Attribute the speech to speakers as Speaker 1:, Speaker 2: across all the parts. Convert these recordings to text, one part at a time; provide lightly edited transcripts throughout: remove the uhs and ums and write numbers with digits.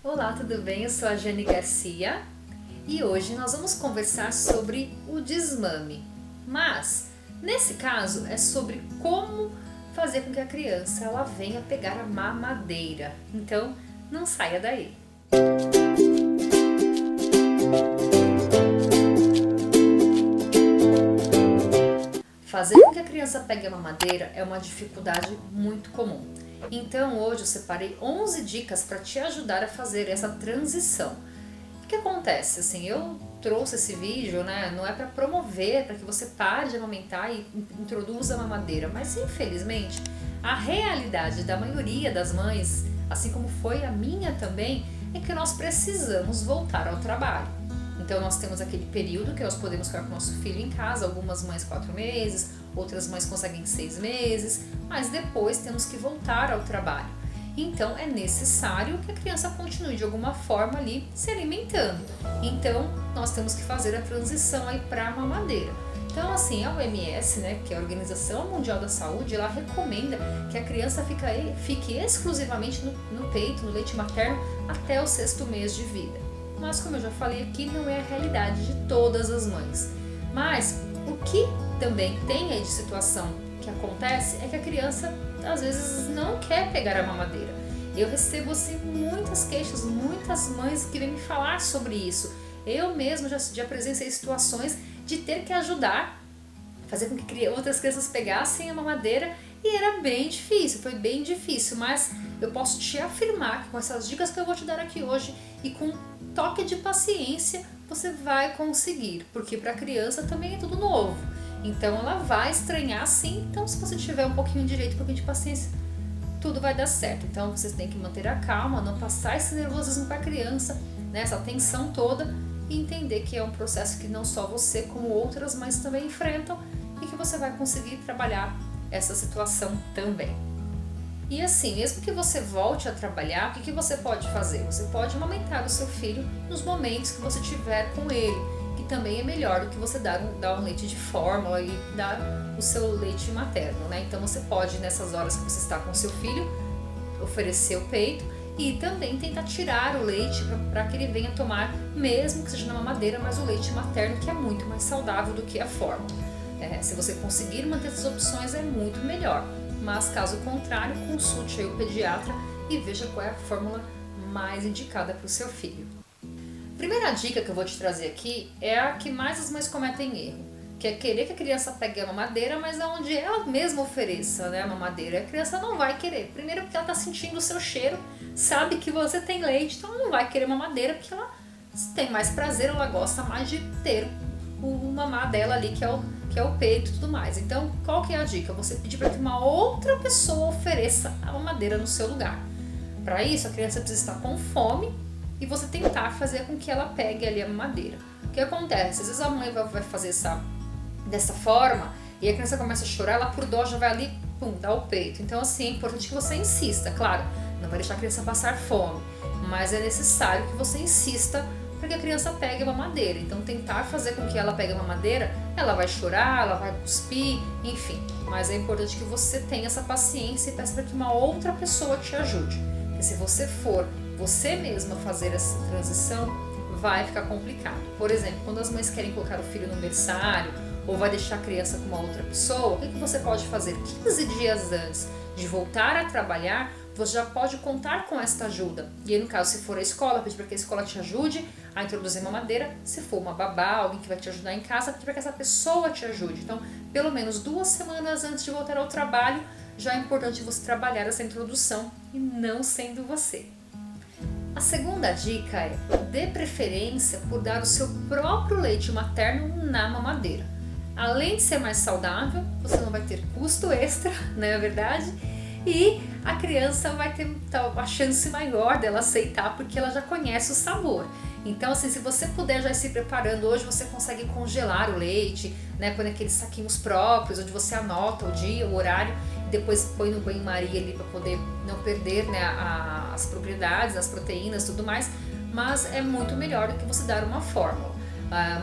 Speaker 1: Olá, tudo bem? Eu sou a Jane Garcia e hoje nós vamos conversar sobre o desmame. Mas, nesse caso, é sobre como fazer com que a criança ela venha pegar a mamadeira. Então, não saia daí. Fazer com que a criança pegue a mamadeira é uma dificuldade muito comum. Então hoje eu separei 11 dicas para te ajudar a fazer essa transição. O que acontece? Assim, eu trouxe esse vídeo, né? Não é para promover, para que você pare de amamentar e introduza a mamadeira, mas infelizmente a realidade da maioria das mães, assim como foi a minha também, é que nós precisamos voltar ao trabalho. Então nós temos aquele período que nós podemos ficar com o nosso filho em casa, algumas mães 4 meses, outras mães conseguem 6 meses, mas depois temos que voltar ao trabalho. Então é necessário que a criança continue de alguma forma ali se alimentando. Então nós temos que fazer a transição aí para a mamadeira. Então assim, a OMS, né, que é a Organização Mundial da Saúde, ela recomenda que a criança fique exclusivamente no peito, no leite materno, até o 6º mês de vida. Mas como eu já falei aqui, não é a realidade de todas as mães. Mas o que também tem aí de situação que acontece é que a criança às vezes não quer pegar a mamadeira. Eu recebo assim muitas queixas, muitas mães que vêm me falar sobre isso. Eu mesma já presenciei situações de ter que ajudar, fazer com que outras crianças pegassem a mamadeira e era bem difícil, foi bem difícil, mas eu posso te afirmar que com essas dicas que eu vou te dar aqui hoje e com toque de paciência você vai conseguir, porque para a criança também é tudo novo, então ela vai estranhar sim. Então se você tiver um pouquinho de jeito, um pouquinho de paciência, tudo vai dar certo. Então vocês têm que manter a calma, não passar esse nervosismo para a criança, né, essa tensão toda, e entender que é um processo que não só você como outras mães também enfrentam e que você vai conseguir trabalhar essa situação também. E assim, mesmo que você volte a trabalhar, o que você pode fazer? Você pode amamentar o seu filho nos momentos que você tiver com ele, que também é melhor do que você dar um leite de fórmula e dar o seu leite materno, né? Então você pode, nessas horas que você está com o seu filho, oferecer o peito e também tentar tirar o leite para que ele venha tomar, mesmo que seja na mamadeira, mas o leite materno, que é muito mais saudável do que a fórmula. Se você conseguir manter essas opções é muito melhor, mas caso contrário, consulte aí o pediatra e veja qual é a fórmula mais indicada para o seu filho. Primeira dica que eu vou te trazer aqui é a que mais as mães cometem erro, que é querer que a criança pegue a mamadeira, mas aonde ela mesma ofereça, né, a mamadeira, a criança não vai querer. Primeiro porque ela está sentindo o seu cheiro, sabe que você tem leite, então ela não vai querer mamadeira porque ela tem mais prazer, ela gosta mais de ter o mamar dela ali, que é o peito e tudo mais. Então, qual que é a dica? Você pedir para que uma outra pessoa ofereça a mamadeira no seu lugar. Para isso, a criança precisa estar com fome e você tentar fazer com que ela pegue ali a mamadeira. O que acontece? Às vezes a mãe vai fazer dessa forma e a criança começa a chorar, ela por dó já vai ali, pum, dá o peito. Então, assim, é importante que você insista, claro, não vai deixar a criança passar fome, mas é necessário que você insista para que a criança pegue a mamadeira. Então tentar fazer com que ela pegue a mamadeira, ela vai chorar, ela vai cuspir, enfim. Mas é importante que você tenha essa paciência e peça para que uma outra pessoa te ajude. Porque se você for você mesma fazer essa transição, vai ficar complicado. Por exemplo, quando as mães querem colocar o filho no berçário ou vai deixar a criança com uma outra pessoa, o que você pode fazer? 15 dias antes de voltar a trabalhar, você já pode contar com esta ajuda. E aí, no caso, se for a escola, pedir para que a escola te ajude a introduzir mamadeira. Se for uma babá, alguém que vai te ajudar em casa, pedir para que essa pessoa te ajude. Então, pelo menos 2 semanas antes de voltar ao trabalho, já é importante você trabalhar essa introdução e não sendo você. A segunda dica é: dê preferência por dar o seu próprio leite materno na mamadeira. Além de ser mais saudável, você não vai ter custo extra, não é verdade? E a criança vai ter uma chance maior dela aceitar, porque ela já conhece o sabor. Então, assim, se você puder já ir se preparando, hoje você consegue congelar o leite, né, põe naqueles saquinhos próprios, onde você anota o dia, o horário, e depois põe no banho-maria ali para poder não perder, né, as propriedades, as proteínas e tudo mais, mas é muito melhor do que você dar uma fórmula.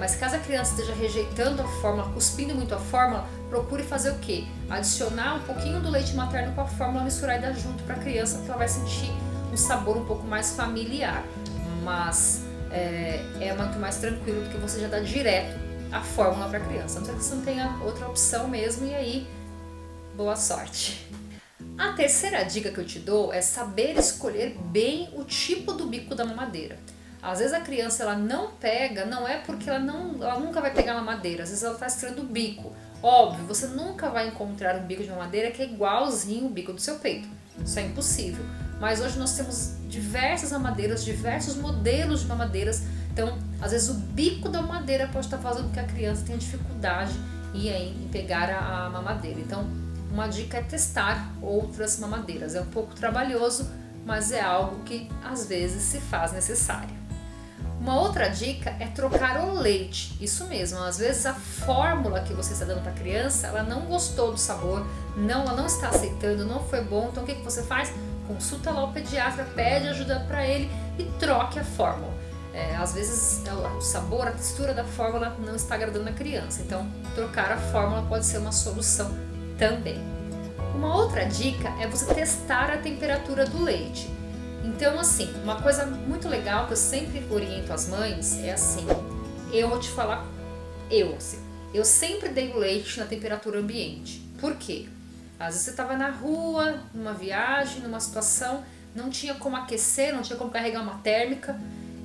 Speaker 1: Mas caso a criança esteja rejeitando a fórmula, cuspindo muito a fórmula, procure fazer o quê? Adicionar um pouquinho do leite materno com a fórmula, misturar e dar junto para a criança, porque ela vai sentir um sabor um pouco mais familiar, mas é muito mais tranquilo do que você já dá direto a fórmula para a criança. A não ser que você não tenha outra opção mesmo, e aí, boa sorte. A terceira dica que eu te dou é saber escolher bem o tipo do bico da mamadeira. Às vezes a criança ela não pega, não é porque ela nunca vai pegar a mamadeira, às vezes ela está estranhando o bico. Óbvio, você nunca vai encontrar um bico de mamadeira que é igualzinho o bico do seu peito. Isso é impossível. Mas hoje nós temos diversas mamadeiras, diversos modelos de mamadeiras. Então, às vezes o bico da mamadeira pode estar fazendo com que a criança tenha dificuldade em pegar a mamadeira. Então, uma dica é testar outras mamadeiras. É um pouco trabalhoso, mas é algo que às vezes se faz necessário. Uma outra dica é trocar o leite. Isso mesmo, às vezes a fórmula que você está dando para a criança, ela não gostou do sabor, ela não está aceitando, não foi bom. Então o que você faz? Consulta lá o pediatra, pede ajuda para ele e troque a fórmula. Às vezes o sabor, a textura da fórmula não está agradando a criança. Então trocar a fórmula pode ser uma solução também. Uma outra dica é você testar a temperatura do leite. Então, assim, uma coisa muito legal que eu sempre oriento as mães é assim, eu vou te falar, eu sempre dei o leite na temperatura ambiente. Por quê? Às vezes você estava na rua, numa viagem, numa situação, não tinha como aquecer, não tinha como carregar uma térmica.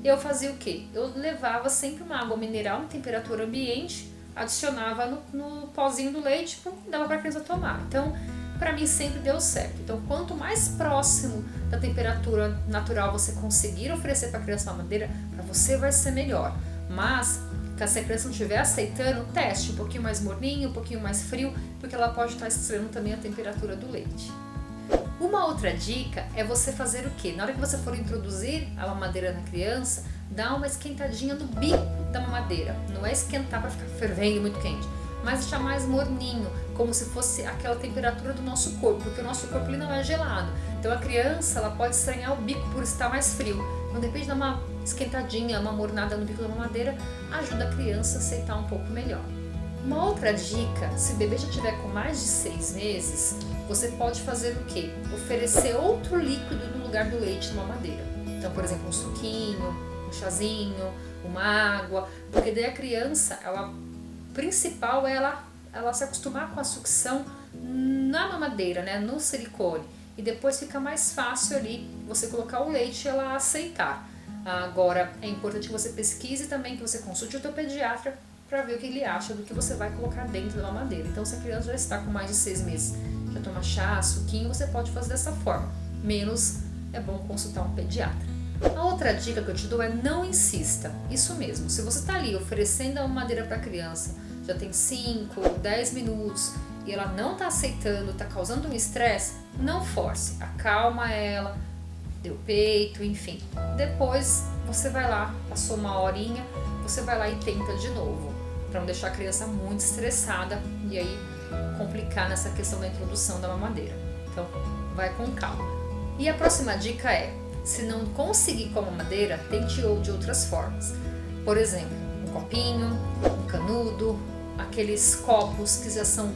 Speaker 1: Eu fazia o quê? Eu levava sempre uma água mineral em temperatura ambiente, adicionava no pozinho do leite e dava para a criança tomar. Então, para mim sempre deu certo. Então, quanto mais próximo da temperatura natural você conseguir oferecer para a criança mamadeira, para você vai ser melhor. Mas, se a criança não estiver aceitando, teste um pouquinho mais morninho, um pouquinho mais frio, porque ela pode estar estranhando também a temperatura do leite. Uma outra dica é você fazer o quê? Na hora que você for introduzir a mamadeira na criança, dá uma esquentadinha no bico da mamadeira. Não é esquentar para ficar fervendo muito quente, mas deixar mais morninho, como se fosse aquela temperatura do nosso corpo, porque o nosso corpo ele não é gelado. Então a criança ela pode estranhar o bico por estar mais frio. Então de repente dar uma esquentadinha, uma mornada no bico da mamadeira, ajuda a criança a aceitar um pouco melhor. Uma outra dica, se o bebê já tiver com mais de 6 meses, você pode fazer o quê? Oferecer outro líquido no lugar do leite na mamadeira. Então, por exemplo, um suquinho, um chazinho, uma água, porque daí a criança, principal é ela se acostumar com a sucção na mamadeira, né, no silicone, e depois fica mais fácil ali você colocar o leite e ela aceitar. Agora é importante que você pesquise também, que você consulte o teu pediatra para ver o que ele acha do que você vai colocar dentro da mamadeira. Então, se a criança já está com mais de 6 meses, já toma chá, suquinho, você pode fazer dessa forma. Menos é bom consultar um pediatra. A outra dica que eu te dou é não insista. Isso mesmo, se você está ali oferecendo a mamadeira para a criança, já tem 5, 10 minutos e ela não está aceitando, está causando um estresse, não force, acalma ela, dê o peito, enfim. Depois você vai lá, passou uma horinha, você vai lá e tenta de novo, para não deixar a criança muito estressada e aí complicar nessa questão da introdução da mamadeira. Então, vai com calma. E a próxima dica é, se não conseguir com a mamadeira, tente de outras formas. Por exemplo, um copinho, um canudo, aqueles copos que já são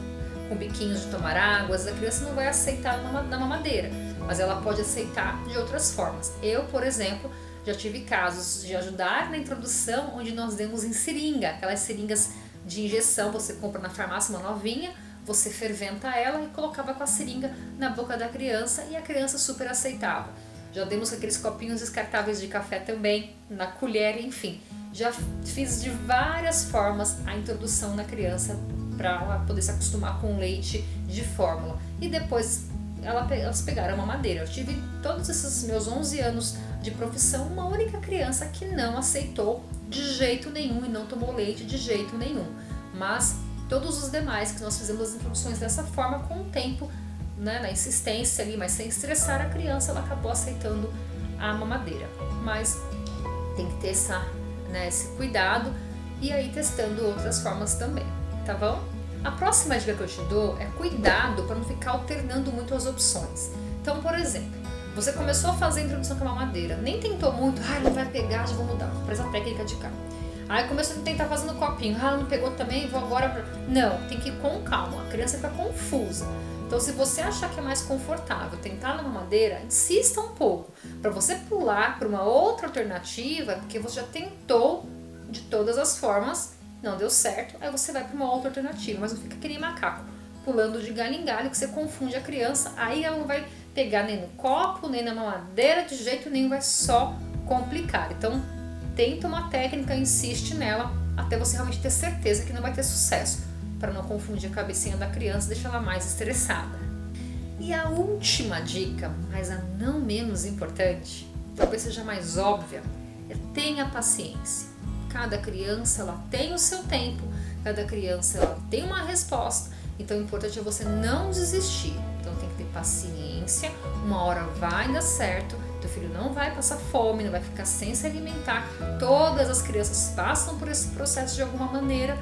Speaker 1: com biquinhos de tomar águas, a criança não vai aceitar na mamadeira, mas ela pode aceitar de outras formas. Eu, por exemplo, já tive casos de ajudar na introdução onde nós demos em seringa, aquelas seringas de injeção, você compra na farmácia uma novinha, você ferventa ela e colocava com a seringa na boca da criança e a criança super aceitava. Já demos aqueles copinhos descartáveis de café também, na colher, enfim. Já fiz de várias formas a introdução na criança para ela poder se acostumar com leite de fórmula. E depois elas pegaram a mamadeira. Eu tive todos esses meus 11 anos de profissão, uma única criança que não aceitou de jeito nenhum e não tomou leite de jeito nenhum. Mas todos os demais que nós fizemos as introduções dessa forma, com o tempo, né, na insistência ali, mas sem estressar a criança, ela acabou aceitando a mamadeira. Mas tem que ter esse cuidado e aí testando outras formas também, tá bom? A próxima dica que eu te dou é cuidado para não ficar alternando muito as opções. Então, por exemplo, você começou a fazer a introdução com a mamadeira, nem tentou muito, não vai pegar, já vou mudar, vou fazer a técnica de cá. Aí começou a tentar fazendo copinho, não pegou também, vou agora... Não, tem que ir com calma, a criança fica confusa. Então, se você achar que é mais confortável tentar na mamadeira, insista um pouco. Para você pular para uma outra alternativa, porque você já tentou de todas as formas, não deu certo, aí você vai para uma outra alternativa, mas não fica que nem macaco, pulando de galho em galho, que você confunde a criança, aí ela não vai pegar nem no copo, nem na mamadeira, de jeito nenhum, vai só complicar. Então, tenta uma técnica, insiste nela, até você realmente ter certeza que não vai ter sucesso, para não confundir a cabecinha da criança e deixar ela mais estressada. E a última dica, mas a não menos importante, talvez seja mais óbvia, é tenha paciência. Cada criança ela tem o seu tempo, cada criança ela tem uma resposta, então o importante é você não desistir. Então tem que ter paciência, uma hora vai dar certo, teu filho não vai passar fome, não vai ficar sem se alimentar. Todas as crianças passam por esse processo de alguma maneira.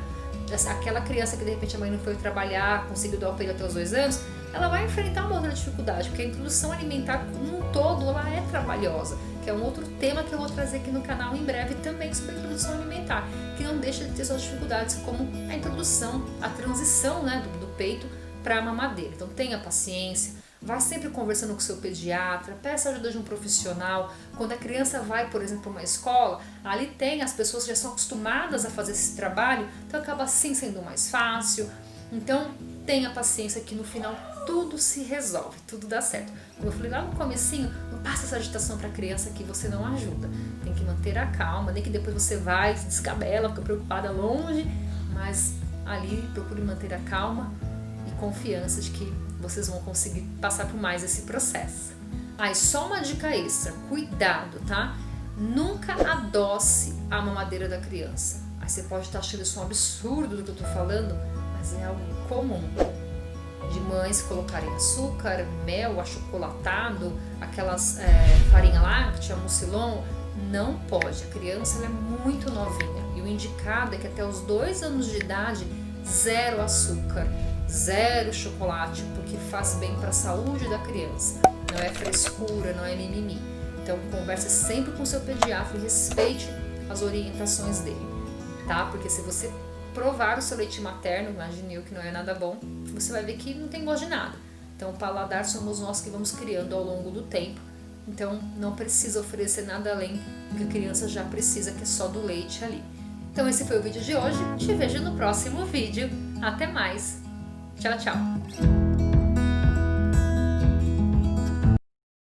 Speaker 1: Aquela criança que de repente a mãe não foi trabalhar, conseguiu dar o peito até os 2 anos, ela vai enfrentar uma outra dificuldade, porque a introdução alimentar como um todo ela é trabalhosa, que é um outro tema que eu vou trazer aqui no canal em breve também sobre a introdução alimentar, que não deixa de ter suas dificuldades, como a introdução, a transição, né, do peito para a mamadeira. Então tenha paciência. Vá sempre conversando com o seu pediatra, peça a ajuda de um profissional. Quando a criança vai, por exemplo, para uma escola, ali tem as pessoas que já são acostumadas a fazer esse trabalho, então acaba assim sendo mais fácil. Então tenha paciência que no final tudo se resolve, tudo dá certo. Como eu falei lá no comecinho, não passa essa agitação para a criança que você não ajuda. Tem que manter a calma, nem que depois você vai, se descabela, fica preocupada longe, mas ali procure manter a calma e confiança de que vocês vão conseguir passar por mais esse processo. E só uma dica extra, cuidado, tá? Nunca adoce a mamadeira da criança. Aí você pode estar achando isso um absurdo do que eu tô falando, mas é algo comum. De mães colocarem açúcar, mel, achocolatado, aquelas farinha láctea, mucilon, não pode. A criança ela é muito novinha e o indicado é que até os 2 anos de idade, 0 açúcar, 0 chocolate, porque faz bem para a saúde da criança. Não é frescura, não é mimimi. Então converse sempre com o seu pediatra e respeite as orientações dele, tá? Porque se você provar o seu leite materno, imagine eu que não é nada bom, você vai ver que não tem gosto de nada. Então o paladar somos nós que vamos criando ao longo do tempo. Então não precisa oferecer nada além do que a criança já precisa, que é só do leite ali. Então esse foi o vídeo de hoje. Te vejo no próximo vídeo. Até mais! Tchau, tchau!